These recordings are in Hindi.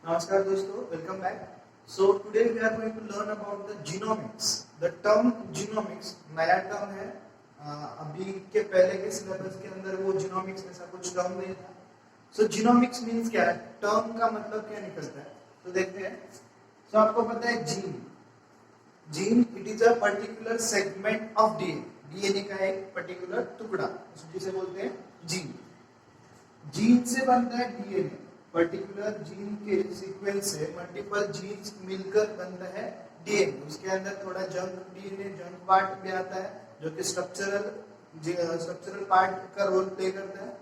Namaskar दोस्तों, welcome back. So today we are going to learn about the genomics. The term genomics नया टर्म है. अभी के पहले के सिलेबस के अंदर वो genomics ऐसा कुछ टर्म नहीं था. So genomics means क्या है? टर्म का मतलब क्या निकलता है? तो देखते हैं. So आपको पता है gene. Gene it is a particular segment of DNA. DNA का एक particular टुकड़ा जिसे बोलते हैं जीन. जीन से बनता है डीएनए. पर्टिकुलर जीन के सीक्वेंस से मल्टीपल जीन्स मिलकर बनता है डीएनए. उसके अंदर थोड़ा जंक डीएनए जंक पार्ट भी आता है जो कि स्ट्रक्चरल पार्ट का रोल प्ले करता है.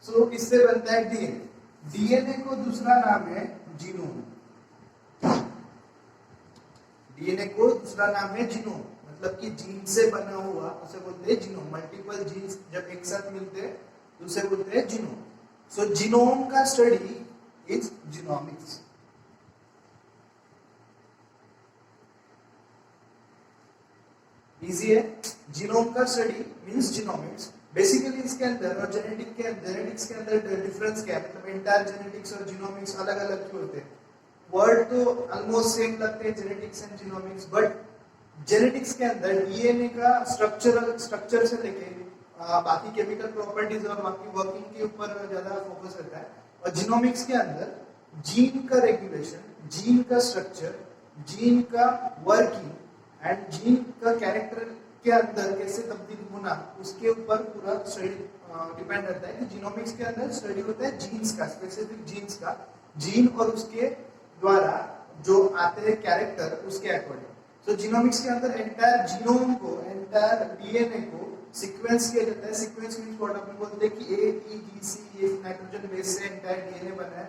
सो इससे बनता है डीएनए. डीएनए को दूसरा नाम है जीनोम. डीएनए को दूसरा नाम है जीनोम. मतलब कि जीन से बना हुआ उसे बोलते हैं जीनोम. मल्टीपल जीन्स जब एक साथ मिलते हैं तो उसे बोलते हैं जीनोम. सो जीनोम का स्टडी इज जीनोमिक्स. इजी है. जीनोम का स्टडी मींस जीनोमिक्स. बेसिकली इसके अंदर और जेनेटिक्स के अंदर डिफरेंस क्या है? मतलब एंटायर जेनेटिक्स और जीनोमिक्स अलग अलग क्यों होते हैं? वर्ड तो ऑलमोस्ट सेम लगते हैं genetics and genomics, but genetics के अंदर डीएनए का स्ट्रक्चर से लेके बाकी केमिकल प्रॉपर्टीज और बाकी वर्किंग के ऊपर ज्यादा फोकस रहता है. और जीनोमिक्स के अंदर जीन का रेगुलेशन, जीन का स्ट्रक्चर, जीन का वर्किंग एंड जीन का कैरेक्टर के अंदर कैसे तब्दील होना उसके ऊपर पूरा स्टडी डिपेंड रहता है. कि जीनोमिक्स के अंदर स्टडी होता है जीन्स का, स्पेसिफिक जीन्स का. जीन और उसके द्वारा जो आते हैं कैरेक्टर उसके अकॉर्डिंग. सो जीनोमिक्स के अंदर एंटायर जीनोम को, एंटायर डीएनए को सीक्वेंस किया जाता है. सीक्वेंस मींस व्हाट अपन बोलते हैं कि ए टी जी सी, ये नाइट्रोजन बेस से एंटायर डीएनए बना है.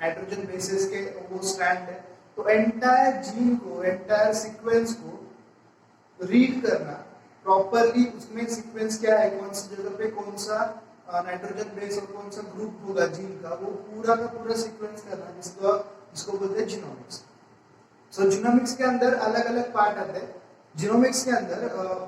नाइट्रोजन बेसेस के वो स्ट्रैंड है. तो एंटायर जीन को, एंटायर सीक्वेंस को रीड करना प्रॉपर्ली. उसमें सीक्वेंस क्या है, कौन सी जगह पे कौन सा नाइट्रोजन बेस और कौन सा ग्रुप होगा जीन का, वो पूरा का पूरा सीक्वेंस करना, जिसको बोलते हैं जीनोमिक्स. सो जीनोमिक्स के अंदर अलग अलग पार्ट आते हैं. जीनोमिक्स के अंदर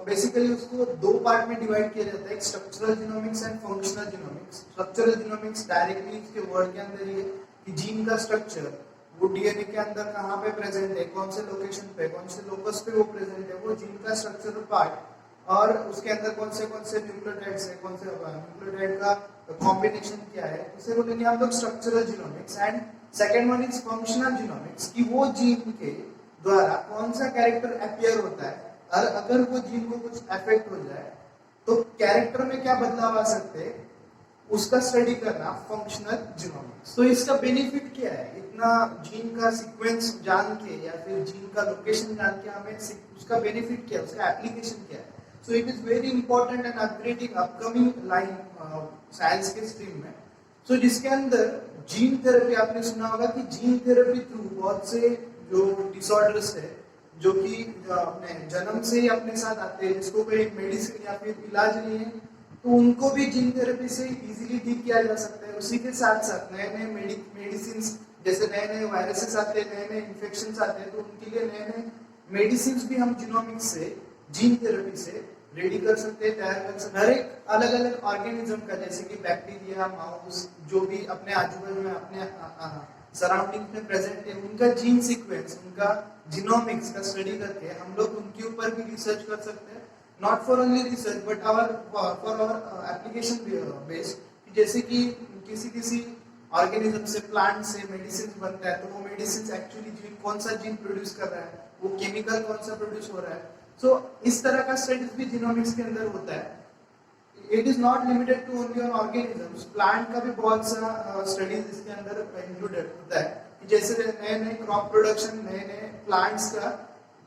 बेसिकली उसको दो पार्ट में डिवाइड किया जाता है. एक structural genomics and functional genomics. Structural genomics directly इसके वर्ड के अंदर ही है कि जीन का स्ट्रक्चर वो डीएनए के अंदर कहाँ पे प्रेजेंट है, कौन से लोकेशन पे, कौन से लोकस पे वो प्रेजेंट है, वो जीन का स्ट्रक्चरल पार्ट. और उसके अंदर कौन से न्यूक्लियोटाइड्स है, कौन से न्यूक्लियोटाइड का कॉम्बिनेशन क्या है, उसे बोलेंगे हम लोग structural genomics. And second one is functional genomics, कि वो जीन के द्वारा कौन सा कैरेक्टर अपीयर होता है और अगर वो जीन को कुछ अफेक्ट हो जाए तो कैरेक्टर में क्या बदलाव आ सकते हैं, उसका स्टडी करना फंक्शनल जीनोमिक्स. तो इसका बेनिफिट क्या है? इतना जीन का सीक्वेंस जान के या फिर जीन का लोकेशन जान के हमें उसका बेनिफिट क्या है, उसका एप्लीकेशन क्या है? So it is very important and upgrading upcoming line science के स्ट्रीम में. सो जिसके अंदर जीन थेरेपी, आपने सुना होगा कि जीन थेरेपी थ्रू बहुत से जो डिसऑर्डर्स है जो कि अपने जन्म से ही अपने साथ आते हैं, जिसको कोई मेडिसिन या फिर इलाज नहीं है, तो उनको भी जीन थेरेपी से इजीली ठीक किया जा सकता है. उसी के साथ साथ नए नए मेडिसिन, जैसे नए नए वायरसेस आते हैं, नए नए इन्फेक्शंस आते हैं, तो उनके लिए नए नए मेडिसिन भी हम जीनोमिक्स से, जीन थेरेपी से रेडी कर सकते हैं, तैयार कर सकते हैं. हर एक अलग अलग ऑर्गेनिज्म का, जैसे कि बैक्टीरिया, माउस, जो भी अपने आजू बाजू में अपने सराउंडिंग में प्रेजेंट है, उनका जीन सीक्वेंस, उनका जीनोमिक्स का स्टडी करके हम लोग उनके ऊपर भी रिसर्च कर सकते हैं. Not for only research but for our application based. जैसे कि किसी ऑर्गेनिज्म से, प्लांट से मेडिसिन बनता है, तो वो मेडिसिन एक्चुअली जीन कौन सा जीन प्रोड्यूस कर रहा है, वो केमिकल कौन सा प्रोड्यूस हो रहा है. सो इस तरह का स्टडीज भी जीनोमिक्स के अंदर होता है. It is not limited to only on organisms. Plant का भी बहुत सारा स्टडीज इसके अंदर इंक्लूडेड होता है. जैसे नए नए क्रॉप प्रोडक्शन, नए नए प्लांट्स का,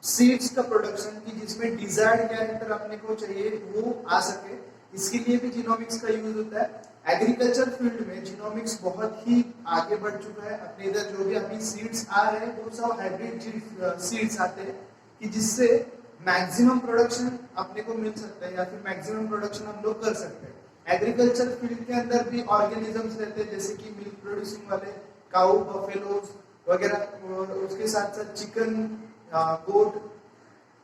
सीड्स का प्रोडक्शन, की जिसमें डिजायर्ड कैरेक्टर अपने को चाहिए वो आ सके, इसके लिए भी जीनोमिक्स का यूज होता है. एग्रीकल्चर फील्ड में जीनोमिक्स बहुत ही आगे बढ़ चुका है. अपने इधर जो भी अभी सीड्स आ रहे हैं वो सब हाइब्रिड सीड्स आते हैं, कि जिससे मैक्सिमम प्रोडक्शन अपने को मिल सकता है या फिर मैक्सिमम प्रोडक्शन हम लोग कर सकते हैं. एग्रीकल्चर फील्ड के अंदर भी ऑर्गेनिजम्स रहते हैं, जैसे कि मिल्क प्रोड्यूसिंग वाले काऊ, बफेलोज वगैरह, उसके साथ साथ चिकन, गोट,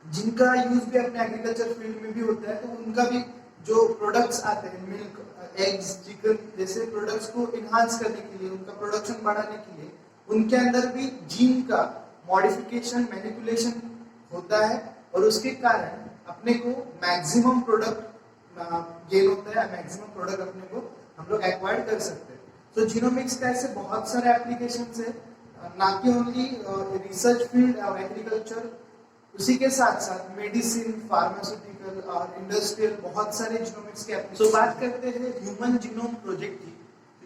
जिनका यूज भी अपने एग्रीकल्चर फील्ड में भी होता है. तो उनका भी जो प्रोडक्ट्स आते हैं, मिल्क, एग्स, चिकन जैसे प्रोडक्ट्स को इनहांस करने के लिए, उनका प्रोडक्शन बढ़ाने के लिए उनके अंदर भी जीन का मॉडिफिकेशन मैनिपुलेशन होता है और उसके कारण अपने को मैक्सिमम प्रोडक्ट गेन होता है, मैक्सिमम प्रोडक्ट अपने को हम लोग एक्वायर कर सकते हैं। तो जीनोमिक्स का ऐसे बहुत सारे एप्लीकेशंस है, ना कि ओनली रिसर्च फील्ड और एग्रीकल्चर, उसी के साथ साथ मेडिसिन, फार्मास्यूटिकल और इंडस्ट्रियल बहुत सारे जीनोमिक्स के एप्लीकेशन। तो बात करते हैं ह्यूमन जीनोम प्रोजेक्ट की।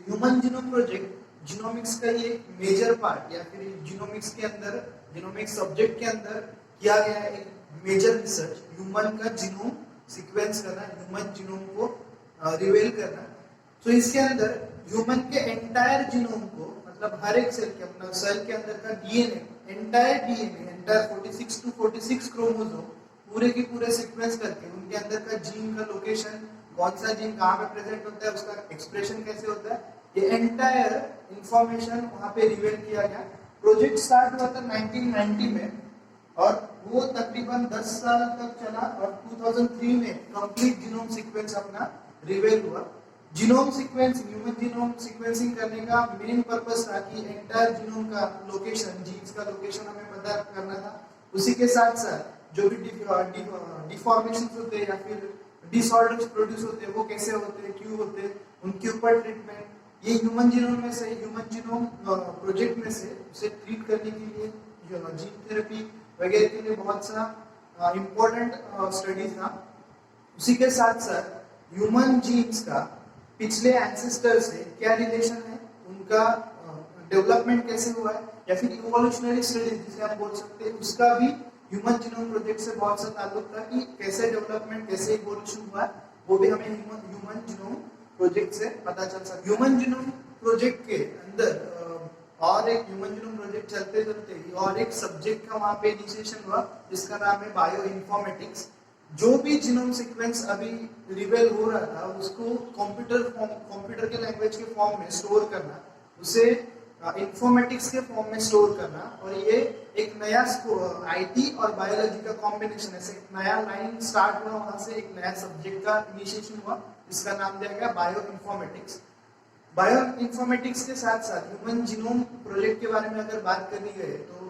ह्यूमन जीनोम प्रोजेक्ट जीनोमिक्स का ये मेजर पार्ट या फिर जीनोमिक्स के अंदर, जीनोमिक्स सब्जेक्ट के अंदर किया गया है एक मेजर रिसर्च, ह्यूमन का जीनोम सीक्वेंस करना, ह्यूमन जीनोम को रिवेल करना। तो इसके अंदर ह्यूमन के एंटायर जीनोम को, मतलब हर एक सेल के, अपना सेल के अंदर का डीएनए, एंटायर 46 टू 46 क्रोमोसोम पूरे के पूरे सीक्वेंस करके उनके अंदर का जीन का लोकेशन, कौन सा जीन कहाँ पे प्रेजेंट होता है, उसका एक्सप्रेशन कैसे होता है, ये एंटायर इंफॉर्मेशन वहाँ पे रिवील किया गया। प्रोजेक्ट स्टार्ट हुआ था 1990 में और वो तकरीबन 10 साल तक चला और 2003 में कंप्लीट जीनोम सीक्वेंस अपना रिवील हुआ। Genome sequence, human genome sequencing करने का मेन पर्पस था कि एंटायर जीनोम का लोकेशन, जीन्स का लोकेशन हमें पता करना था। उसी के साथ साथ जो भी डिफॉर्मेशंस होते हैं या फिर डिसऑर्डर्स प्रोड्यूस होते हैं वो कैसे होते हैं, क्यों होते हैं, उनके ऊपर ट्रीटमेंट, ये ह्यूमन जीनोम में से, ह्यूमन जीनोम प्रोजेक्ट में से उसे ट्रीट करने के लिए जीन थेरेपी वगैरह के लिए बहुत सा इम्पोर्टेंट स्टडीज था। उसी के साथ साथ ह्यूमन जीन्स का पिछले एंसेस्टर से क्या रिलेशन है, उनका डेवलपमेंट कैसे हुआ है, या फिर इवोल्यूशनरी स्टडीज जिसे आप बोल सकते हैं, उसका भी ह्यूमन जीनोम प्रोजेक्ट से बहुत सा ताल्लुक था कि कैसे डेवलपमेंट, कैसे इवोल्यूशन हुआ, वो भी हमें ह्यूमन जीनोम प्रोजेक्ट से पता चल सकता है। ह्यूमन जीनोम प्रोजेक्ट के अंदर और एक ह्यूमन जीनोम प्रोजेक्ट चलते चलते ही और एक सब्जेक्ट का वहाँ पे इनिशिएशन हुआ जिसका नाम है बायो इन्फॉर्मेटिक्स। जो भी जीनोम सीक्वेंस अभी रिवेल हो रहा था उसको कंप्यूटर के लैंग्वेज के फॉर्म में स्टोर करना, उसे इंफॉर्मेटिक्स के फॉर्म में स्टोर करना, और ये एक नया आईटी और बायोलॉजी का कॉम्बिनेशन, ऐसे एक नया लाइन स्टार्ट हुआ, वहां से एक नया सब्जेक्ट का इनिशिएशन हुआ जिसका नाम दिया गया बायो इन्फॉर्मेटिक्स। बायो इन्फॉर्मेटिक्स के साथ साथ ह्यूमन जीनोम प्रोजेक्ट के बारे में अगर बात करनी है तो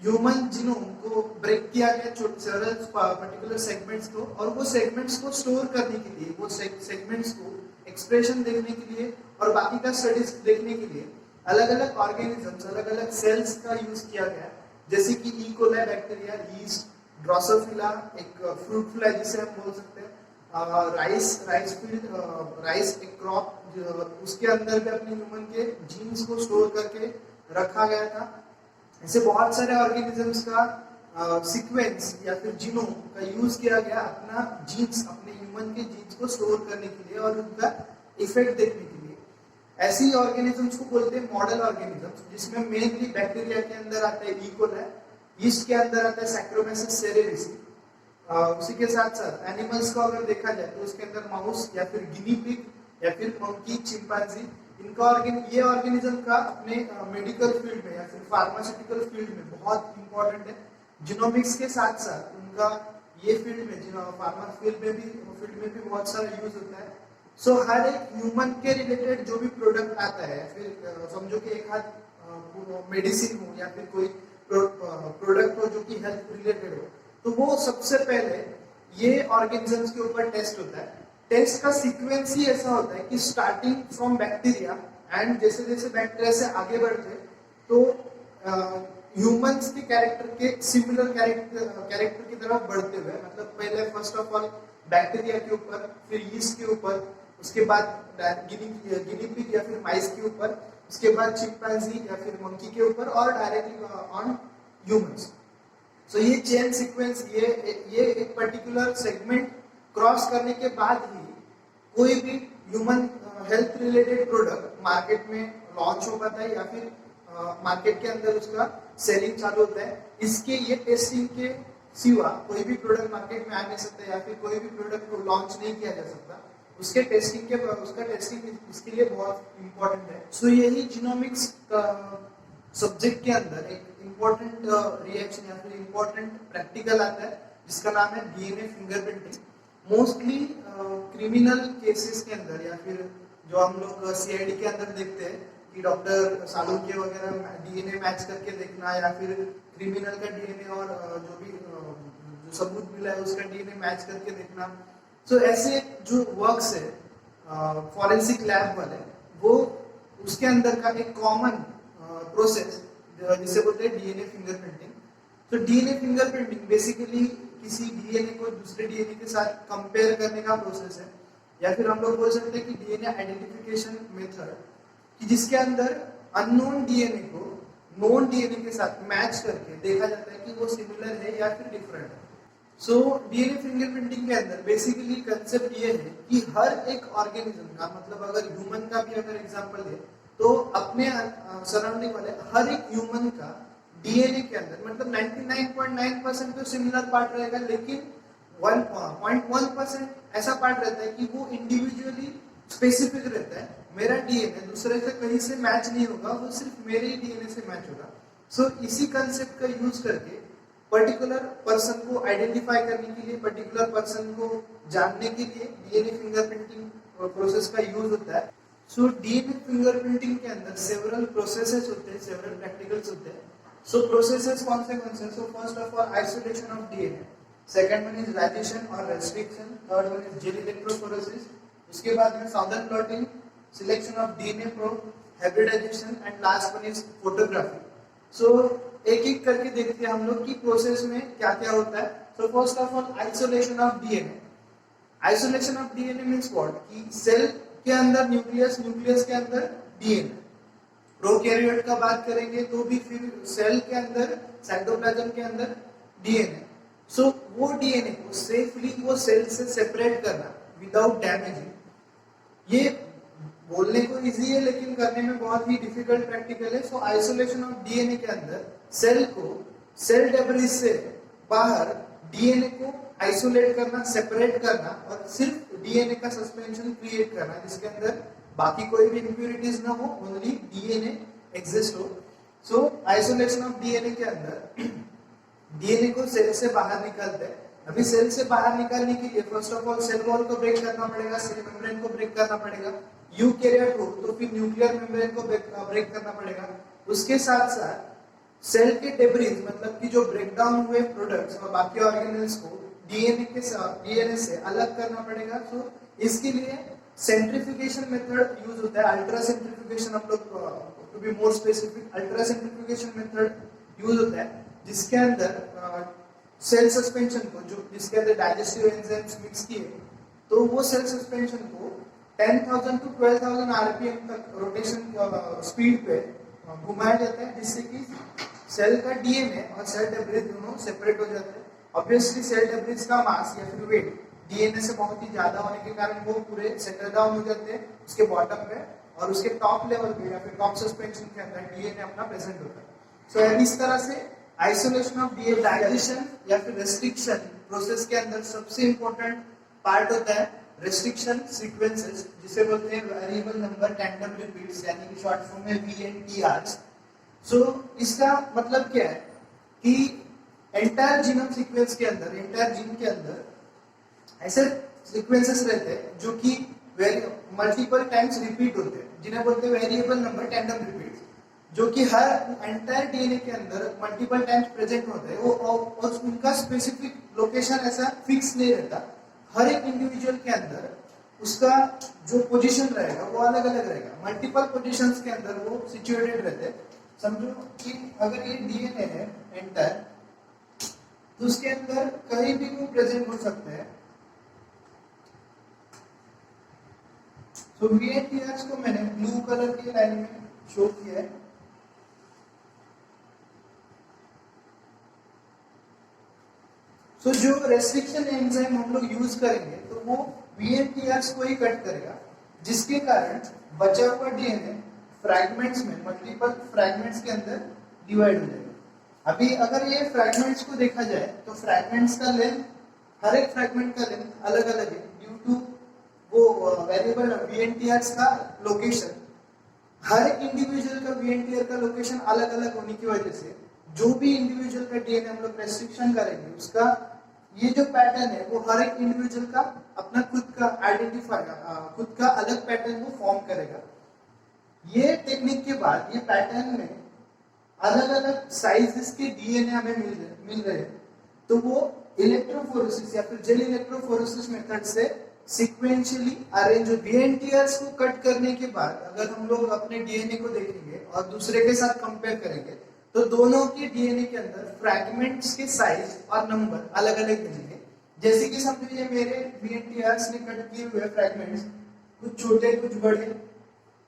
ह्यूमन जीनोम को ब्रेक किया गया सेवरल पर्टिकुलर सेगमेंट्स को, और वो सेगमेंट्स को स्टोर करने के लिए, वो सेगमेंट्स को एक्सप्रेशन देखने के लिए और बाकी का स्टडीज देखने के लिए अलग अलग ऑर्गेनिजम्स, अलग अलग सेल्स का यूज किया गया, जैसे कि E coli bacteria, yeast, Drosophila, एक फ्रूट फ्लाई जिसे हम बोल सकते हैं, राइस एक क्रॉप, उसके अंदर भी अपने ह्यूमन के जीन्स को स्टोर करके रखा गया था। ऐसे बहुत सारे ऑर्गेनिजम्स का सीक्वेंस या फिर जीनोम का यूज किया गया अपना जीन्स, अपने ह्यूमन के जीन्स को स्टोर करने के लिए और उनका इफेक्ट देखने के लिए। ऐसी ऑर्गेनिजम्स को बोलते हैं मॉडल ऑर्गेनिजम्स, जिसमें मेनली बैक्टीरिया के अंदर आता है ई कोलाई, यीस्ट के अंदर आता है सैक्रोमेसिस सेरेविसी। उसी के साथ साथ एनिमल्स को अगर देखा जाए तो उसके अंदर माउस या फिर गिनी पिग या फिर मंकी, चिंपांजी, इनका ये ऑर्गेनिज्म का अपने मेडिकल फील्ड में या फिर फार्मास्यूटिकल फील्ड में बहुत इंपॉर्टेंट है। जीनोमिक्स के साथ साथ उनका ये फील्ड में, फार्मा फील्ड में भी बहुत सारा यूज होता है। सो हर एक ह्यूमन के रिलेटेड जो भी प्रोडक्ट आता है, फिर समझो कि एक हाथ मेडिसिन हो या फिर कोई प्रोडक्ट हो जो कि हेल्थ रिलेटेड हो, तो वो सबसे पहले ये ऑर्गेनिजम्स के ऊपर टेस्ट होता है। टेस्ट का सीक्वेंस ही ऐसा होता है कि स्टार्टिंग फ्रॉम बैक्टीरिया एंड जैसे जैसे बैक्टीरिया से आगे बढ़ते तो ह्यूमंस के कैरेक्टर के सिमिलर कैरेक्टर की तरफ बढ़ते हुए, मतलब पहले फर्स्ट ऑफ ऑल बैक्टीरिया के ऊपर, फिर यीस्ट के ऊपर, उसके बाद गिनी पिग या फिर माइस के ऊपर, उसके बाद चिंपैंजी या फिर मंकी के ऊपर और डायरेक्टली ऑन ह्यूमंस। सो ये चेन सीक्वेंस, ये एक पर्टिकुलर सेगमेंट क्रॉस करने के बाद ही कोई भी human health related product market में लॉन्च हो पाता है या फिर मार्केट के अंदर उसका सेलिंग चालू होता है। इसके ये टेस्टिंग के सिवा कोई भी प्रोडक्ट मार्केट में आ नहीं सकता या फिर कोई भी प्रोडक्ट को लॉन्च नहीं किया जा सकता। उसका टेस्टिंग इसके लिए बहुत इंपॉर्टेंट है। सो यही जीनोमिक्स सब्जेक्ट के अंदर एक इम्पोर्टेंट रिएक्शन या फिर इम्पोर्टेंट प्रैक्टिकल आता है जिसका नाम है DNA fingerprinting. Mostly criminal cases के अंदर या फिर जो हम लोग सीआईडी के अंदर देखते हैं कि डॉक्टर सालुंके वगैरह डीएनए मैच करके देखना, या फिर क्रिमिनल का डीएनए और जो भी जो सबूत मिला है उसका डीएनए मैच करके देखना। तो ऐसे जो वर्क्स है फॉरेंसिक लैब वाले, वो उसके अंदर का एक कॉमन प्रोसेस जिसे बोलते हैं डीएनए फिंगरप्रिंटिंग। तो डीएनए फिंगरप्रिंटिंग बेसिकली किसी डीएनए को दूसरे डीएनए के साथ कंपेयर करने का प्रोसेस है, या फिर हम लोग बोल सकते हैं कि डीएनए आइडेंटिफिकेशन मेथड, कि जिसके अंदर अननोन डीएनए को नोन डीएनए के साथ मैच करके देखा जाता है कि वो सिमिलर है या फिर डिफरेंट है। सो डीएनए फिंगरप्रिंटिंग के अंदर बेसिकली कंसेप्ट ये है कि हर एक ऑर्गेनिज्म का, मतलब अगर ह्यूमन का भी अगर एग्जांपल है, तो अपने सराउंडिंग वाले हर एक ह्यूमन का डीएनए के अंदर मतलब 99.9% तो सिमिलर पार्ट रहेगा, लेकिन 1.1% ऐसा पार्ट रहता है कि वो इंडिविजुअली स्पेसिफिक रहता है। मेरा डीएनए दूसरे से कहीं से मैच नहीं होगा, वो सिर्फ मेरे ही डीएनए से मैच होगा। सो इसी कंसेप्ट का यूज करके पर्टिकुलर पर्सन को आइडेंटिफाई करने के लिए, पर्टिकुलर पर्सन को जानने के लिए डीएनए फिंगरप्रिंटिंग प्रोसेस का यूज होता है। सो डीएनए फिंगरप्रिंटिंग के अंदर सेवरल प्रोसेसेस होते हैं, सेवरल प्रैक्टिकल्स होते हैं। सो प्रोसेसेस कौन से? So first of all isolation of DNA, second one is digestion और restriction, third one is gel electrophoresis, उसके बाद में southern blotting, selection of DNA probe, hybridization and last one is photography. So एक एक करके देखते हैं हम लोग कि प्रोसेस में क्या क्या होता है। सो first of all isolation of DNA. Isolation of DNA means what, कि सेल के अंदर न्यूक्लियस, न्यूक्लियस के अंदर डीएनए। प्रोकैरियोट का बात करेंगे तो भी फिर सेल के अंदर, साइटोप्लाज्म के अंदर डीएनए। सो वो डीएनए को सेफली वो सेल से सेपरेट करना विदाउट डैमेजिंग, ये बोलने को इजी है लेकिन करने में बहुत ही डिफिकल्ट प्रैक्टिकल है। सो आइसोलेशन ऑफ डीएनए के अंदर सेल को सेल डेब्रिस से बाहर डीएनए को आइसोलेट करना, सेपरेट करना और सिर्फ डीएनए का सस्पेंशन क्रिएट करना, जिसके अंदर बाकी कोई भी इंप्यूरिटीज ना हो, ओनली डीएनए एग्जिस्ट हो। सो आइसोलेशन ऑफ डीएनए के अंदर डीएनए को सेल से बाहर निकालते हैं। अभी सेल से बाहर निकालने के लिए first of all cell wall को ब्रेक करना पड़ेगा, सेल मेम्ब्रेन को ब्रेक करना पड़ेगा। यूकैरियोट हो तो फिर न्यूक्लियर मेम्ब्रेन को ब्रेक करना पड़ेगा। उसके साथ साथ सेल के डेब्रिस मतलब कि जो ब्रेक डाउन हुए प्रोडक्ट्स और बाकी ऑर्गेनेल्स को डीएनए से अलग करना पड़ेगा। सो इसके लिए सेंट्रीफ्यूगेशन मेथड यूज होता है, अल्ट्रा सेंट्रीफ्यूगेशन, हम लोग to be more specific ultra centrifugation method use होता है, जिसके अंदर सेल सस्पेंशन को, जो जिसके अंदर डाइजेस्टिव एंजाइम्स मिक्स किए, तो वो सेल सस्पेंशन को 10,000 to 12,000 आरपीएम तक रोटेशन स्पीड पे घुमाया जाता है, जिससे कि सेल का डीएनए और सेल डेब्रिस दोनों सेपरेट हो जाते हैं। ऑब्वियसली सेल डेब्रिस का मास या फिर वेट डीएनए से बहुत ही ज्यादा होने के कारण वो पूरे सेटल डाउन हो जाते हैं उसके बॉटम पे, और उसके टॉप लेवल पे या फिर टॉप सस्पेंशन के अंदर डीएनए अपना प्रेजेंट होता है। सो इस तरह से आइसोलेशन ऑफ डीएनए, डाइजेशन या फिर रेस्ट्रिक्शन प्रोसेस के अंदर सबसे इंपॉर्टेंट पार्ट होता है रेस्ट्रिक्शन सीक्वेंसेस, जिसे बोलते हैं वेरिएबल नंबर टैंडम रिपीट्स, यानी कि शॉर्ट फॉर्म में VNTRs। सो इसका मतलब क्या है कि एंटायर जीनोम सीक्वेंस के अंदर, एंटायर जीन के अंदर ऐसे सीक्वेंसेस रहते हैं जो कि मल्टीपल टाइम्स रिपीट होते हैं, जिन्हें बोलते हैं वेरिएबल नंबर टैंडम रिपीट्स, जो कि हर एंटायर डीएनए के अंदर मल्टीपल टाइम्स प्रेजेंट होते हैं। वो और उनका स्पेसिफिक लोकेशन ऐसा फिक्स नहीं रहता, हर एक इंडिविजुअल के अंदर उसका जो पोजीशन रहेगा वो अलग अलग रहेगा, मल्टीपल पोजीशंस के अंदर वो सिचुएटेड रहते हैं। समझो कि अगर ये डीएनए है एंटायर, तो उसके अंदर कहीं भी वो प्रेजेंट हो सकते हैं। सो VNTRs को मैंने ब्लू कलर की लाइन में शो किया है। तो जो रेस्ट्रिक्शन एंजाइम हम लोग यूज करेंगे तो वो VNTRs को ही कट करेगा, जिसके कारण बचा हुआ डीएनए फ्रैगमेंट्स में, मल्टीपल फ्रैगमेंट्स के अंदर डिवाइड हो जाएगा। अभी अगर ये फ्रैगमेंट्स को देखा जाए तो फ्रैगमेंट्स का लेंथ, हर एक फ्रैगमेंट का लेंथ अलग अलग है ड्यू टू वो वेरिएबल VNTRs का लोकेशन। हर एक इंडिविजुअल का VNTR का लोकेशन अलग अलग होने की वजह से जो भी इंडिविजुअल का डीएनए हम लोग रेस्ट्रिक्शन करेंगे, उसका ये जो पैटर्न है वो हर एक इंडिविजुअल का अपना खुद का आइडेंटिफाई, खुद का अलग पैटर्न वो फॉर्म करेगा। ये टेक्निक के बाद ये पैटर्न में अलग अलग साइजेस के डीएनए हमें मिल रहे हैं, तो वो इलेक्ट्रोफोरेसिस या फिर जेल इलेक्ट्रोफोरेसिस मेथड से सीक्वेंशियली अरेंज वीएनटीआरस को कट करने के बाद अगर हम लोग अपने डीएनए को देखेंगे और दूसरे के साथ कंपेयर करेंगे तो दोनों के डीएनए के अंदर फ्रैगमेंट्स के साइज और नंबर अलग अलग मिलेंगे। जैसे कि समझो ये मेरे वीएनटीआरस ने कट किए हुए फ्रैगमेंट्स, कुछ छोटे कुछ बड़े,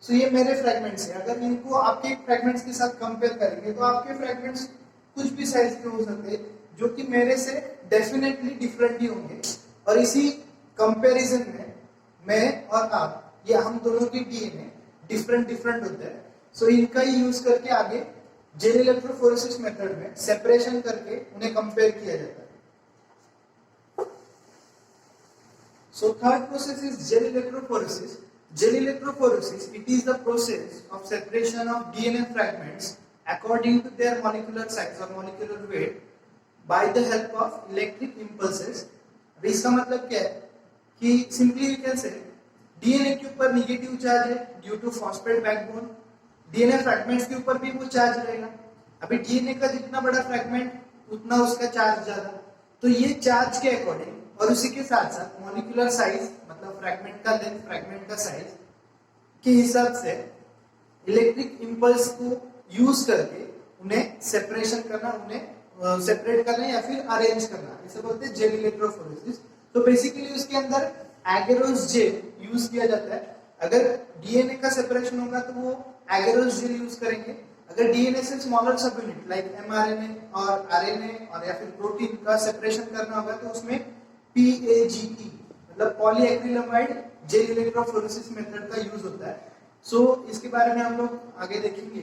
सो ये मेरे फ्रैगमेंट्स हैं। अगर इनको आपके फ्रैगमेंट्स के साथ कंपेयर करेंगे तो आपके फ्रैगमेंट्स कुछ भी साइज के हो सकते हैं जो कि मेरे से डेफिनेटली डिफरेंट ही होंगे। और इसी कंपैरिजन में मैं और आप, ये हम दोनों के डीएनए डिफरेंट होते हैं। सो इनका ही यूज करके आगे जेल इलेक्ट्रोफोरेसिस मेथड में सेपरेशन करके उन्हें कंपेयर किया जाता है। So third process is gel electrophoresis. Gel electrophoresis, it is the process of separation of DNA fragments according to their molecular size or molecular weight by the help of electric impulses. अब इसका मतलब क्या है कि simply you can say DNA के ऊपर नेगेटिव चार्ज है due to phosphate backbone, DNA fragments के ऊपर भी वो चार्ज रहेगा। अभी DNA का जितना बड़ा फ्रैगमेंट उतना उसका चार्ज ज्यादा, तो ये चार्ज के अकॉर्डिंग और उसी के साथ साथ मॉलिक्यूलर साइज मतलब फ्रैगमेंट का लेंथ, फ्रैगमेंट का साइज के हिसाब से इलेक्ट्रिक इंपल्स को यूज करके उन्हें सेपरेशन करना, उन्हें सेपरेट करना या फिर अरेंज करना, इसे बोलते हैं जेल इलेक्ट्रोफोरेसिस। तो बेसिकली उसके अंदर एगेरोस जेल यूज किया जाता है। अगर डीएनए का सेपरेशन होगा तो वो एगेरोस जेल यूज करेंगे। अगर डीएनए से स्मॉलर सब यूनिट लाइक एमआरएनए और आरएनए और या फिर प्रोटीन का सेपरेशन करना होगा तो उसमें PAGE मतलब पॉलीएक्रिलामाइड जेल इलेक्ट्रोफोरेसिस मेथड का यूज होता है। सो इसके बारे में हम लोग आगे देखेंगे।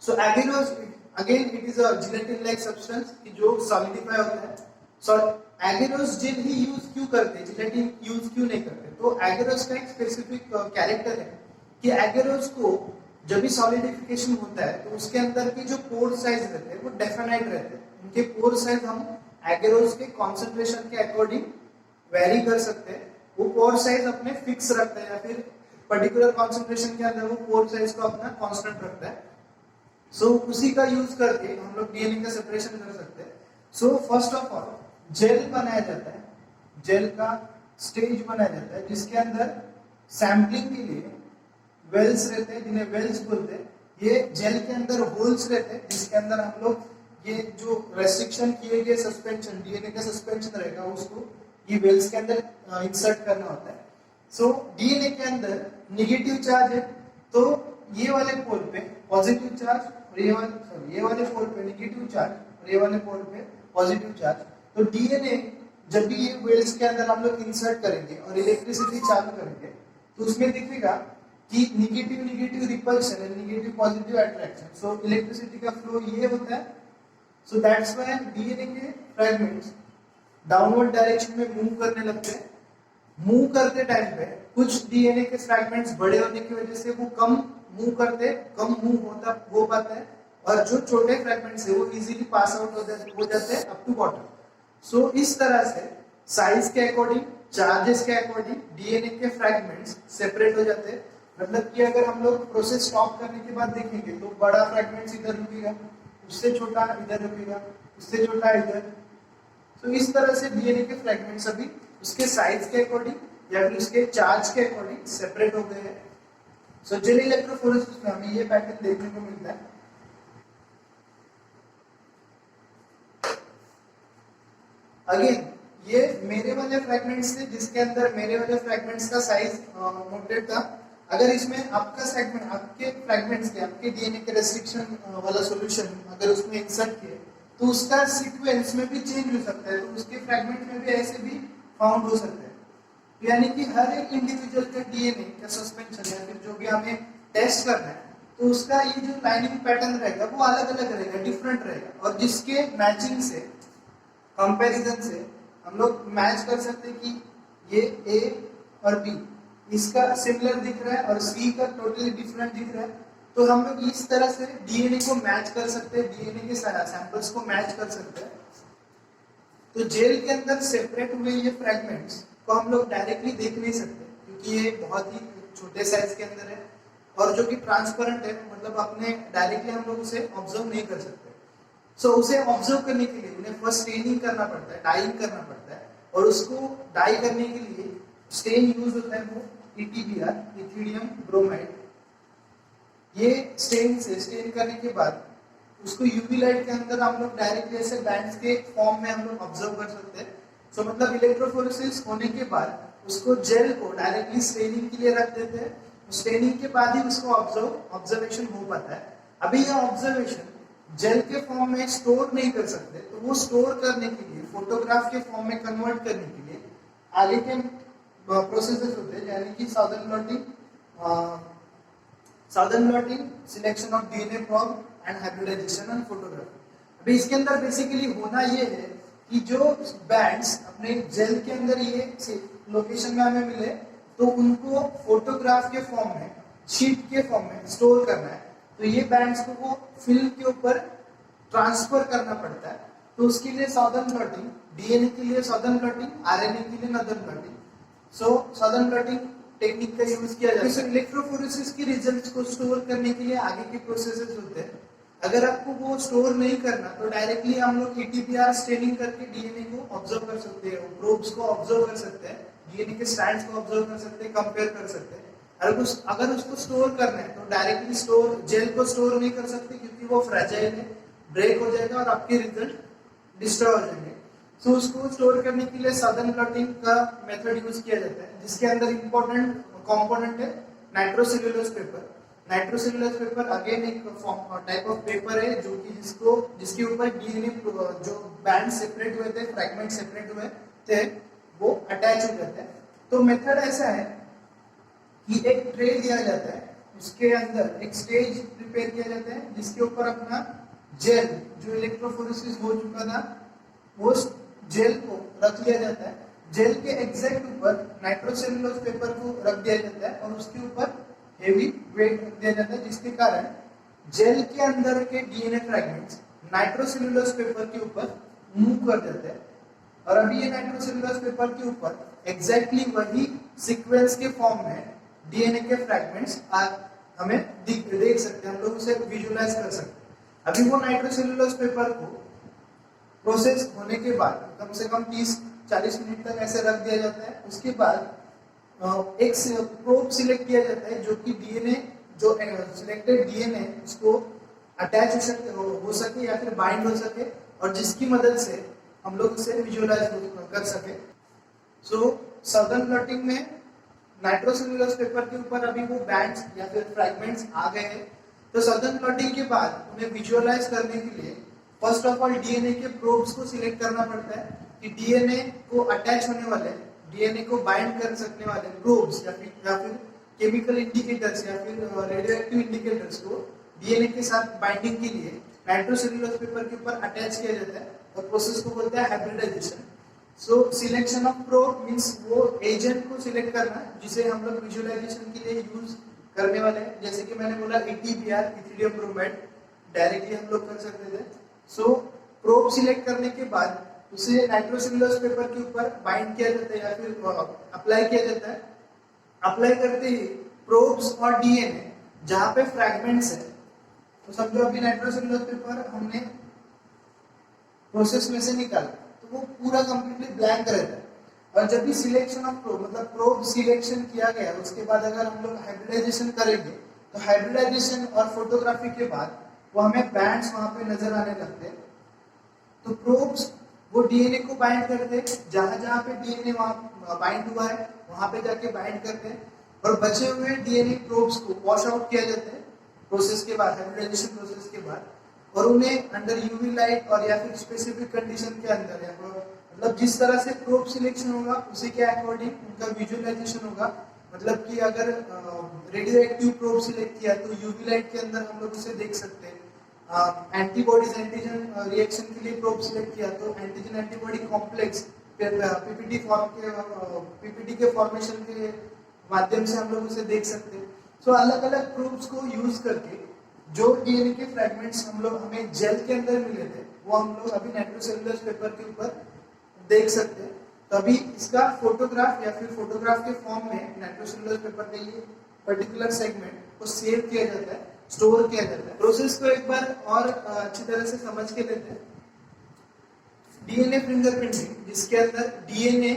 So agarose again it is a gelatin like substance कि जो सॉलिडिफाई होता है। सो एगेरोस जेल ही यूज क्यों करते हैं, जिलेटिन यूज क्यों नहीं करते? तो एगेरोस का एक स्पेसिफिक कैरेक्टर है कि एगेरोस को जब भी सॉलिडिफिकेशन होता है तो उसके अंदर के जो पोर साइज रहते हैं वो डेफिनाइट रहते हैं। उनके पोर साइज हम एगेरोस के कॉन्सेंट्रेशन के अकॉर्डिंग वेरी कर सकते हैं। वो पोर साइज अपने फिक्स रखता है या फिर पर्टिकुलर कॉन्सेंट्रेशन के अंदर वो पोर साइज को अपना कांस्टेंट रखता है। सो उसी का यूज करके हम लोग डीएनए का सेपरेशन कर सकते हैं। So first of all gel बनाया जाता है, जेल का स्टेज बनाया जाता है जिसके अंदर सैंपलिंग के लिए वेल्स रहते हैं जिन्हें वेल्स बोलते हैं। ये जेल के अंदर होल्स रहते हैं जिसके अंदर हम लोग ये जो रेस्ट्रिक्शन किए गए सस्पेंशन डीएनए का सस्पेंशन रहेगा उसको ये वेल्स के अंदर इंसर्ट करना होता है। सो डीएनए के अंदर नेगेटिव चार्ज है तो ये वाले पोल पे पॉजिटिव चार्ज और ये वाले पोल पे नेगेटिव चार्ज और ये वाले पोल पे पॉजिटिव चार्ज। तो डीएनए जब भी ये वेल्स के अंदर हम लोग इंसर्ट करेंगे और इलेक्ट्रिसिटी चालू करेंगे तो उसमें दिखेगा कि negative repulsion and negative positive attraction. So electricity का फ्लो ये होता है। सो दैट्स व्हाई डीएनए के फ्रैगमेंट्स डाउनवर्ड डायरेक्शन में मूव करने लगते हैं। मूव करते टाइम पे कुछ डीएनए के फ्रैगमेंट्स बड़े होने की वजह से वो कम मूव हो पाता है और जो छोटे फ्रैगमेंट्स है वो इजीली पास आउट हो जाते हैं अप टू बॉटम। सो इस तरह से साइज के अकॉर्डिंग, चार्जेस के अकॉर्डिंग डीएनए के फ्रैगमेंट्स सेपरेट हो जाते हैं। मतलब कि अगर हम लोग प्रोसेस स्टॉप करने के बाद देखेंगे तो बड़ा फ्रैगमेंट्स इधर रुकेगा, उससे छोटा इधर रुकेगा, उससे छोटा इधर। तो इस तरह से डीएनए के फ्रैगमेंट्स अभी उसके साइज के अकॉर्डिंग या फिर उसके चार्ज के अकॉर्डिंग सेपरेट हो गए हैं। सो जेल इलेक्ट्रोफोरेसिस में हमें ये पैटर्न देखने को मिलता है। अगेन ये मेरे वाले फ्रैगमेंट्स थे जिसके अंदर मेरे वाले फ्रैगमेंट्स का साइज नोटेड था। अगर इसमें आपका सेगमेंट, आपके फ्रैगमेंट्स के, आपके डीएनए के रेस्ट्रिक्शन वाला सॉल्यूशन अगर उसमें इंसर्ट किए तो उसका सीक्वेंस में भी चेंज हो सकता है, तो उसके फ्रैगमेंट में भी ऐसे भी फाउंड हो सकते हैं। तो यानी कि हर एक इंडिविजुअल का डीएनए का सस्पेंशन या फिर जो भी हमें टेस्ट करना है तो उसका ये जो लाइनिंग पैटर्न रहेगा वो अलग अलग रहेगा, डिफरेंट रहेगा। और जिसके मैचिंग से, कंपैरिजन से हम लोग मैच कर सकते हैं कि ये ए और बी इसका सिमिलर दिख रहा है और सी का टोटली डिफरेंट दिख रहा है। तो हम लोग इस तरह से डीएनए को मैच कर सकते हैं, डीएनए के सैंपल्स को मैच कर सकते हैं। तो जेल के अंदर सेपरेट हुए ये फ्रैगमेंट्स को हम लोग डायरेक्टली देख नहीं सकते क्योंकि ये बहुत ही छोटे साइज के अंदर है और जो कि ट्रांसपेरेंट है, मतलब अपने डायरेक्टली हम लोग उसे ऑब्जर्व नहीं कर सकते। सो उसे ऑब्जर्व करने के लिए उन्हें फर्स्ट स्टेनिंग करना पड़ता है, डाइंग करना पड़ता है, और उसको डाई करने के लिए स्टेन यूज होता है वो ETBR, इथिडियम ब्रोमाइड। ये स्टेन से स्टेन करने के बाद उसको यूवी लाइट के अंदर हम लोग डायरेक्टली ऐसे बैंड्स के फॉर्म में हम लोग ऑब्जर्व कर सकते हैं। सो मतलब इलेक्ट्रोफोरेसिस होने के बाद उसको जेल को डायरेक्टली स्टेनिंग के लिए रख देते हैं। स्टेनिंग के बाद ही उसको ऑब्जर्वेशन हो पाता है। अभी यह ऑब्जर्वेशन जेल के फॉर्म में स्टोर नहीं कर सकते, तो वो स्टोर करने के लिए फोटोग्राफ के फॉर्म में कन्वर्ट करने के लिए आगे के प्रोसेसेस होते हैं, यानी कि southern blotting, selection of DNA probe and hybridization and photography. अभी इसके अंदर बेसिकली होना ये है कि जो बैंड्स अपने जेल के अंदर ये लोकेशन में हमें मिले, तो उनको फोटोग्राफ के फॉर्म में, शीट के फॉर्म में स्टोर करना है। तो ये बैंड्स को वो फिल्म के ऊपर ट्रांसफर करना पड़ता है। तो उसके लिए साउदर्न ब्लॉटिंग, DNA के लिए साउदर्न ब्लॉटिंग, RNA के लिए नॉर्दर्न ब्लॉटिंग। सो साउदर्न ब्लॉटिंग टेक्निक का यूज किया जाता है। इलेक्ट्रोफोरेसिस की रिजल्ट्स को स्टोर करने के लिए आगे के प्रोसेसेस होते हैं। अगर आपको वो स्टोर नहीं करना, तो डायरेक्टली हम लोग ETBR स्टेनिंग करके DNA को ऑब्जर्व कर सकते हैं, प्रोब्स को ऑब्जर्व कर सकते हैं, DNA के स्ट्रैंड्स को ऑब्जर्व कर सकते हैं, कंपेयर कर सकते हैं। अगर उसको स्टोर करना है, तो डायरेक्टली जेल को स्टोर नहीं कर सकते, क्योंकि वो फ्रैजाइल है, ब्रेक हो जाएगा और आपके रिजल्ट डिस्ट्रॉय हो जाएंगे। सो उसको स्टोर करने के लिए साउदर्न ब्लॉटिंग का मेथड यूज किया जाता है, जिसके अंदर इंपॉर्टेंट कंपोनेंट है नाइट्रोसेल्युलोज पेपर। नाइट्रोसेल्युलोज पेपर अगेन एक टाइप ऑफ पेपर है, जो कि जिसके ऊपर DNA जो बैंड सेपरेट हुए थे, फ्रैगमेंट सेपरेट हुए थे, वो अटैच हो जाते हैं। तो मेथड ऐसा है कि एक ट्रे दिया जाता है, उसके अंदर एक स्टेज प्रिपेयर किया जाता है, जिसके ऊपर अपना जेल, जो इलेक्ट्रोफोरेसिस हो चुका था, वो जेल को रख लिया जाता है। जेल के एग्जैक्ट ऊपर नाइट्रोसेल्युलोज पेपर को रख दिया जाता है और उसके ऊपर हेवी वेट रख दिया जाता है, जिसके कारण जेल के अंदर के DNA फ्रैगमेंट्स नाइट्रोसेल्युलोज पेपर के ऊपर मूव कर जाते हैं। और अभी ये नाइट्रोसेल्युलोज पेपर के ऊपर एग्जैक्टली वही सीक्वेंस के फॉर्म में DNA के फ्रैगमेंट्स हमें देख सकते हैं, हम लोग उसे विजुअलाइज कर सकते हैं। अभी वो नाइट्रोसेल्युलोज पेपर को प्रोसेस होने के बाद कम से कम 30-40 मिनट तक ऐसे रख दिया जाता है। उसके बाद एक प्रोब सिलेक्ट किया जाता है, जो कि DNA, जो सिलेक्टेड DNA उसको अटैच हो सके या फिर बाइंड हो सके, और जिसकी मदद से हम लोग उसे विजुअलाइज कर सके। सो साउदर्न ब्लॉटिंग में नाइट्रोसेल्युलोज पेपर के ऊपर अभी वो बैंड्स या फिर फ्रैगमेंट्स आ गए हैं। तो साउदर्न ब्लॉटिंग के बाद उन्हें विजुअलाइज करने के लिए फर्स्ट ऑफ ऑल DNA के प्रोब्स को सिलेक्ट करना पड़ता है, कि DNA को अटैच होने वाले, DNA को बाइंड कर सकने वाले प्रोब्स या फिर केमिकल इंडिकेटर्स या फिर रेडियोएक्टिव इंडिकेटर्स को DNA के साथ बाइंडिंग के लिए नाइट्रोसेल्युलोज पेपर के ऊपर अटैच किया जाता है, और प्रोसेस को बोलते हैं hybridization. So selection of probe means वो एजेंट को सिलेक्ट करना जिसे हम लोग विजुअलाइजेशन के लिए यूज करने वाले हैं। जैसे कि मैंने बोला ETBR, इथिडियम ब्रोमाइड, डायरेक्टली हम लोग कर सकते थे। सो प्रोब सिलेक्ट करने के बाद उसे नाइट्रोसेल्युलोज पेपर के ऊपर बाइंड किया जाता है या फिर अप्लाई किया जाता है। अप्लाई करते ही प्रोब्स और DNA जहाँ पे फ्रैगमेंट्स है, तो समझो अभी नाइट्रोसेल्युलोज पेपर हमने प्रोसेस में से निकाला, तो वो पूरा कंप्लीटली ब्लैंक रहता है। और जब भी सिलेक्शन ऑफ प्रोब, मतलब प्रोब सिलेक्शन किया गया, उसके बाद अगर हम लोग हाइब्रिडाइजेशन करेंगे, तो हाइब्रिडाइजेशन और फोटोग्राफी के बाद वो हमें बैंड्स वहां पे नजर आने लगते हैं। तो प्रोब्स वो DNA को बाइंड करते हैं, जहां जहां पे DNA वहां बाइंड हुआ है वहां पे जाके बाइंड करते हैं, और बचे हुए DNA प्रोब्स को वॉश आउट किया जाता है प्रोसेस के बाद, हाइब्रिडाइजेशन प्रोसेस के बाद, और उन्हें अंडर यूवी लाइट और या फिर स्पेसिफिक कंडीशन के अंदर, या मतलब जिस तरह से प्रोब सिलेक्शन होगा उसी के अकॉर्डिंग उनका विजुअलाइजेशन होगा। मतलब कि अगर रेडियोएक्टिव प्रोब सिलेक्ट किया तो यूवी लाइट के अंदर हम लोग उसे देख सकते हैं। एंटीबॉडीज, एंटीजन रिएक्शन के लिए प्रोब सिलेक्ट किया तो एंटीजन एंटीबॉडी कॉम्प्लेक्स पीपीटी के फॉर्मेशन के माध्यम से हम लोग उसे देख सकते हैं। सो अलग अलग प्रोब्स को यूज करके जो DNA के फ्रैगमेंट्स हम लोग हमें जेल के अंदर मिले थे, वो हम लोग अभी नाइट्रोसेल्युलोज पेपर के ऊपर देख सकते हैं। तो अभी इसका फोटोग्राफ या फिर फोटोग्राफ के फॉर्म में नाइट्रोसेल्युलोज पेपर का ये पर्टिकुलर सेगमेंट को सेव किया जाता है, स्टोर किया जाता है। प्रोसेस को एक बार और अच्छी तरह से समझ के लेते हैं। डीएनए फिंगरप्रिंटिंग, जिसके अंदर डीएनए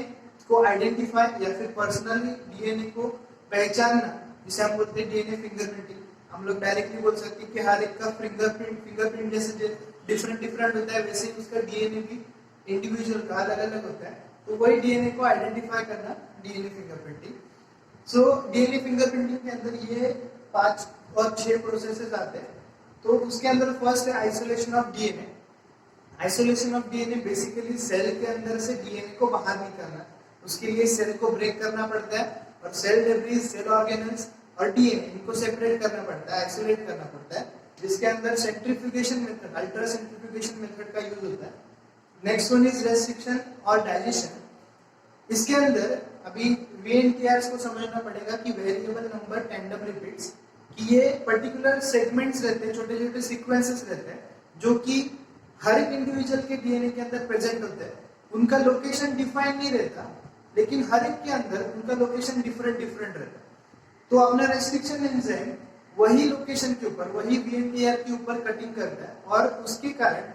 को आइडेंटिफाई या फिर पर्सनली डीएनए को पहचानना, जिसे हम बोलते हैं डीएनए फिंगरप्रिंटिंग। हम लोग डायरेक्टली बोल सकते हैं कि हर एक का फिंगरप्रिंट जैसे डिफरेंट होता है, वैसे ही उसका डीएनए भी इंडिविजुअल का अलग अलग होता है। तो वही डीएनए को आइडेंटिफाई करना DNA fingerprinting. So DNA fingerprinting के अंदर ये 5 और 6 प्रोसेसेस आते हैं। तो उसके अंदर फर्स्ट है isolation of DNA. Isolation of DNA basically cell के अंदर से डीएनए को बाहर निकालना। उसके लिए सेल को ब्रेक करना पड़ता है और सेल डेब्रिस, सेल ऑर्गेनेल्स और डीएनए इनको सेपरेट करना पड़ता है, आइसोलेट करना पड़ता है, जिसके अंदर centrifugation method, ultra centrifugation method का यूज होता है। नेक्स्ट वन इज रेस्ट्रिक्शन और डाइजेशन। इसके अंदर अभी VNTRs को समझना पड़ेगा कि वेरिएबल नंबर टैंडम रिपीट्स, कि ये पर्टिकुलर सेगमेंट्स रहते हैं, छोटे छोटे सीक्वेंसेस रहते हैं, जो कि हर एक इंडिविजुअल के डीएनए के अंदर प्रेजेंट होते हैं। उनका लोकेशन डिफाइन नहीं रहता, लेकिन हर एक के अंदर उनका लोकेशन डिफरेंट रहता है। तो अपना रेस्ट्रिक्शन एंजाइम वही लोकेशन के ऊपर, वही VNTR के ऊपर कटिंग करता है और उसके कारण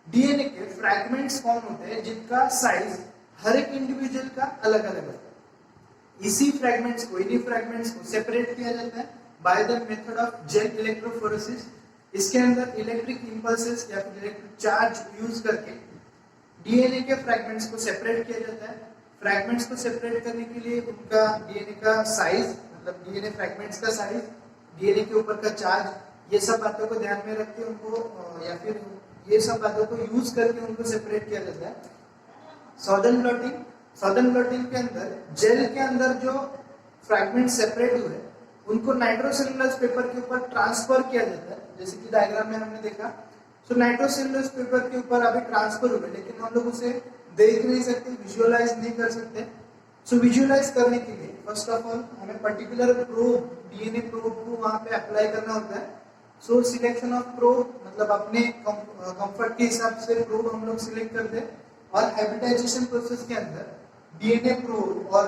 डीएनए के फ्रैगमेंट्स फॉर्म होते हैं, जिनका साइज हर एक इंडिविजुअल का अलग अलग होता है। इसी फ्रैगमेंट्स को, इन्हीं फ्रैगमेंट्स को सेपरेट किया जाता है by the method of gel electrophoresis. इसके अंदर इलेक्ट्रिक इंपल्सेस या फिर इलेक्ट्रिक चार्ज यूज करके डीएनए के फ्रैगमेंट्स को सेपरेट किया जाता है। फ्रैगमेंट्स को सेपरेट करने के लिए उनका डीएनए का साइज, मतलब डीएनए फ्रैगमेंट्स का साइज, डीएनए के ऊपर का चार्ज, ये सब बातों को ध्यान में रख के उनको या फिर ये सब बातों को यूज करके उनको सेपरेट किया जाता है। सॉर्डन ब्लॉटिंग के अंदर जेल के अंदर जो फ्रैगमेंट सेपरेट हुए उनको नाइट्रोसेलुलोज पेपर के ऊपर ट्रांसफर किया जाता है, जैसे कि डायग्राम में हमने देखा। सो नाइट्रोसेलुलोज पेपर के ऊपर अभी ट्रांसफर हुए, लेकिन हम लोग उसे देख नहीं सकते, विजुअलाइज नहीं कर सकते। सो विजुअलाइज करने के लिए फर्स्ट ऑफ ऑल हमें पर्टिकुलर प्रोब, डीएनए प्रोब को वहां पे अप्लाई करना होता है। सो सिलेक्शन ऑफ प्रोब, मतलब अपने कंफर्ट के हिसाब से प्रोब हम लोग सिलेक्ट करते हैं और हाइब्रिडाइजेशन प्रोसेस के अंदर डीएनए प्रोब और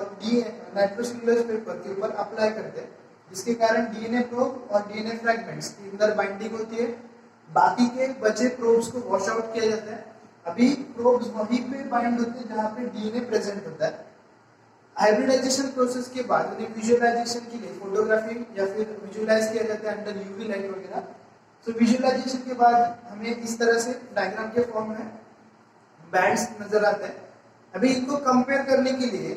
नाइट्रोसेलुलोज पेपर के ऊपर अप्लाई करते हैं, जिसके कारण डीएनए प्रोब और डीएनए फ्रैगमेंट्स के अंदर बाइंडिंग होती है। बाकी के बचे प्रोब्स को वॉश आउट किया जाता है। अभी प्रोब्स वहीं पे बाइंड होते हैं जहां पे डीएनए प्रेजेंट होता है। हाइब्रिडाइजेशन प्रोसेस के बाद उन्हें विजुअलाइजेशन के लिए फोटोग्राफी या फिर विजुअलाइज किया जाता है अंडर यूवी लाइट वगैरह। सो विजुअलाइजेशन के बाद हमें इस तरह से डायग्राम के फॉर्म में बैंड्स नजर आते हैं। अभी इनको कंपेयर करने के लिए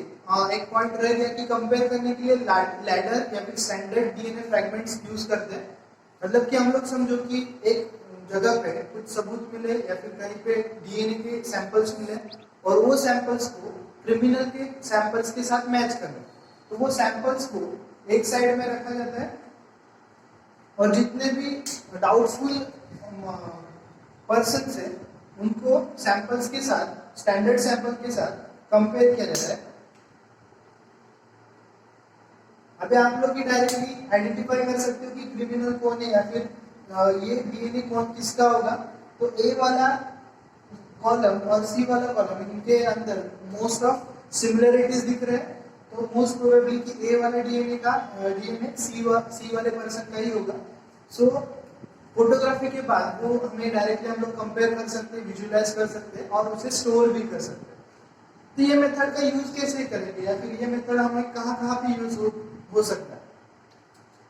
एक पॉइंट रह गया कि कंपेयर करने के लिए लैडर या फिर स्टैंडर्ड डीएनए फ्रैगमेंट्स यूज करते हैं। मतलब कि हम लोग समझो कि एक जगह पे कुछ सबूत मिले या फिर कहीं पे डीएनए के सैंपल्स मिले और वो सैंपल्स को क्रिमिनल के सैंपल्स के साथ मैच करना, तो वो सैंपल्स को एक साइड में रखा जाता है और जितने भी डाउटफुल पर्सन है उनको सैंपल्स के साथ, स्टैंडर्ड सैंपल के साथ कंपेयर किया जाता है। अभी आप लोग ही डायरेक्टली आइडेंटिफाई कर सकते हो कि क्रिमिनल कौन है या फिर ये डीएनए कौन किसका होगा। तो ए वाला कॉलम और सी वाला कॉलम, इनके अंदर मोस्ट ऑफ सिमिलरिटीज दिख रहे हैं, तो मोस्ट प्रोबेबली कि ए वाले डीएनए सी वाले पर्सन का ही होगा। सो फोटोग्राफी के बाद वो हमें डायरेक्टली हम लोग कंपेयर कर सकते हैं, विजुअलाइज कर सकते हैं और उसे स्टोर भी कर सकते हैं। तो ये मेथड का यूज कैसे करेंगे या फिर ये मेथड हमें कहाँ पे यूज हो सकता है।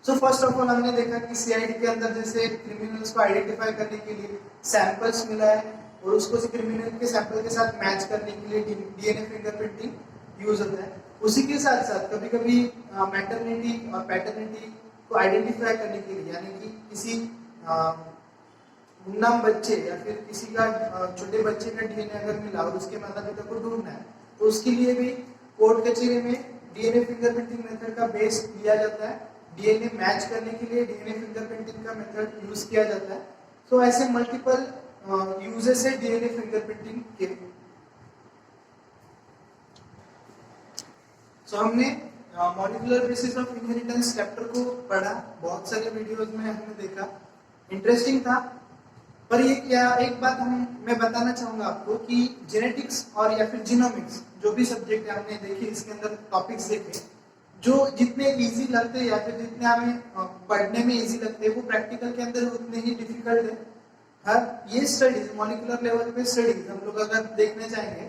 सो फर्स्ट ऑफ ऑल हमने देखा कि सीआईडी के अंदर जैसे क्रिमिनल्स को आइडेंटिफाई करने के लिए सैंपल्स मिला है और उसको क्रिमिनल के सैंपल के साथ मैच करने के लिए डीएनए फिंगरप्रिंटिंग यूज होता है। उसी के साथ साथ कभी कभी मैटरनिटी और पैटर्निटी को आइडेंटिफाई करने के लिए, यानी कि किसी गुमनाम बच्चे या फिर किसी का छोटे बच्चे का डीएनए अगर मिला और उसके माता पिता को ढूंढना है, तो उसके लिए भी कोर्ट कचहरी में डीएनए फिंगरप्रिंटिंग मेथड का बेस लिया जाता है। डीएनए मैच करने के लिए डीएनए फिंगरप्रिंटिंग का मेथड यूज किया जाता है। तो ऐसे मल्टीपल यूजेस है डीएनए फिंगरप्रिंटिंग के। सो हमने molecular basis of inheritance chapter को पढ़ा, बहुत सारे वीडियोस में हमने देखा, इंटरेस्टिंग था। पर ये क्या एक बात मैं बताना चाहूंगा आपको कि जेनेटिक्स और या फिर जीनोमिक्स जो भी सब्जेक्ट है हमने देखे, इसके अंदर टॉपिक्स देखे, जो जितने इजी लगते हैं या फिर जितने हमें पढ़ने में इजी लगते हैं वो प्रैक्टिकल के अंदर उतने ही डिफिकल्ट है। हर ये स्टडीज मॉलिक्यूलर लेवल पे स्टडीज हम लोग अगर देखने जाएंगे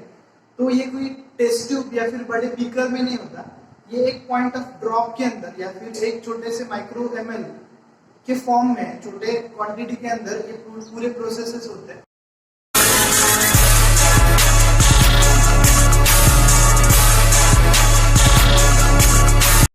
तो ये कोई टेस्ट ट्यूब या फिर बड़े बीकर में नहीं होता, ये एक पॉइंट ऑफ ड्रॉप के अंदर या फिर एक छोटे से माइक्रो ml के फॉर्म में छोटे क्वांटिटी के अंदर ये पूरे प्रोसेसेस होते हैं।